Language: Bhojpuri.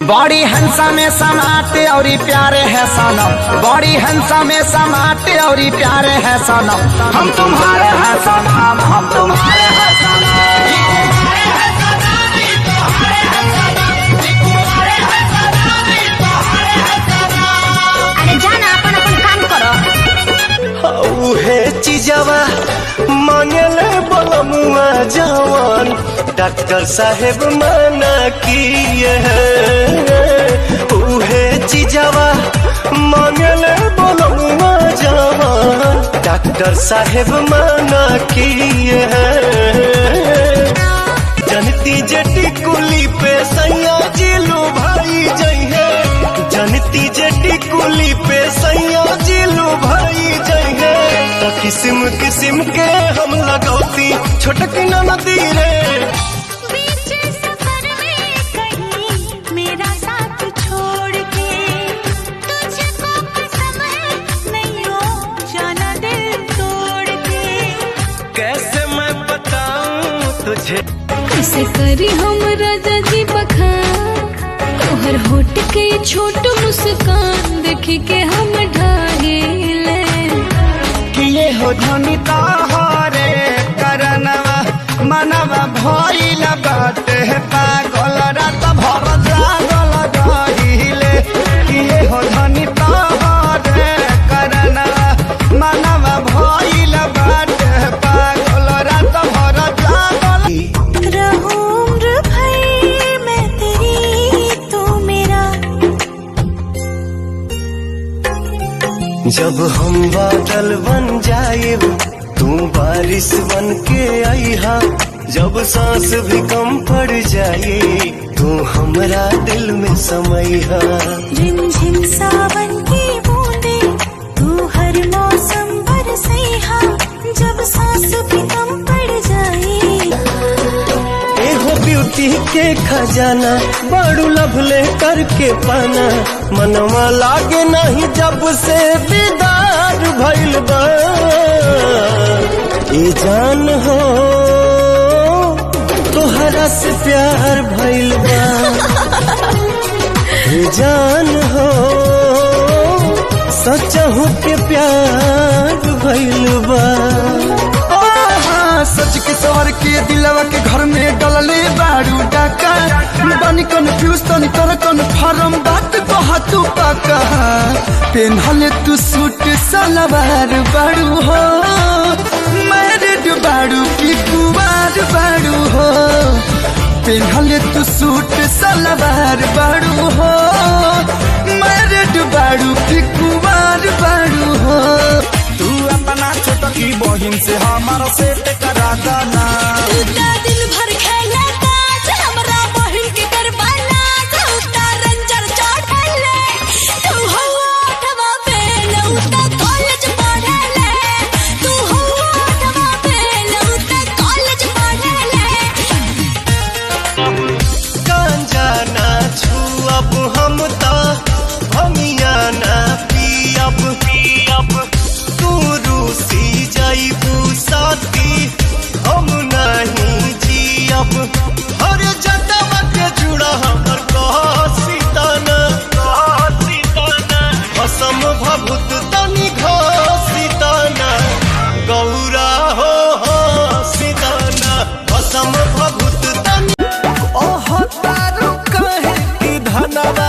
बड़ी हंसा में समाते और प्यारे है सनम, बड़ी हंसा में समाते और प्यारे है सनम। हम तुम्हारे हैं सनम, हम तुम्हारे हैं सनम। अरे जाना अपन अपन काम करो। है चीजवा मांगले बलमुआ जवान डॉक्टर साहेब मना किए है चीजवा मांगले बलमुआ जवान डॉक्टर साहेब मना किए है। जनती जेटी कुली पे सैया जिलू भाई जइहे, जनती जेटी कुली पे सैया जिलू भाई जइहे। तो किस्म किस्म के हम लगौती छोटकी नदी रे। बीच सफर में कहीं मेरा साथ छोड़ के तुझको कसम है नहीं हो जाना दिल तोड़ के। कैसे मैं बताऊं तुझे कैसे करी हम राजा जी बखान, तोहर होठ के छोट मुस्कान देख के हम ढागे किए हो धनी तोहरे करनवा मनवा भइल बाटे पागल रात भर जागल रहिले। किए हो धनी तोहरे करनवा मनवा भइल बाटे पागल रात भर जागल। रहूं उम्र भर मैं तेरी तू मेरा। जब हम बादल बन जाए तू बारिश बन के आईहा, जब सांस भी कम पड़ जाए तू हमरा दिल में समैहा। रिमझिम सावन की बूंदे तू हर मौसम बरसैहा, जब सांस भी कम पड़ जाए। एहो ब्यूटी के खजाना बड़ू लभले करके पाना, मनवा लागे नहीं जब से दीदार भइल बा। ए जान हो तोहरा से प्यार भइल बा, ए जान हो सचहु के प्यार भइल बा। सच के सवर के दिलवा के घर में डलले बारू डाका, बनी कन्फ्यूज तनी कर कन्फर्म बात कहा तू पाका। पेनहले तू सूट सलवार बारू हो, मैरिड बारू की कुवार बारू हो। पेनहले तू सूट सलवार बारू हो, मैरिड बारू की कुवार बारू हो। तू अपना छोटकी बहिन से हमारा सेट करा देना। दिन भर खेले ताश हमरा बहिन के करवाना, तू रंजर चढ़ले तू हुआ अठवा फेल उता कॉलेज पढ़ले, तू हुआ अठवा फेल उता कॉलेज पढ़ले। गांजा ना छुअब हम ता भमिया ना पियब, तू रूसी जाइबू साथी हम नहीं जियब। हर जटवा के जुड़ा हमर कहसीताना, असम भभूत तनी घसीताना, गौरा हो सीताना असम भभूत तनी। ओह तारू कहे की धनवा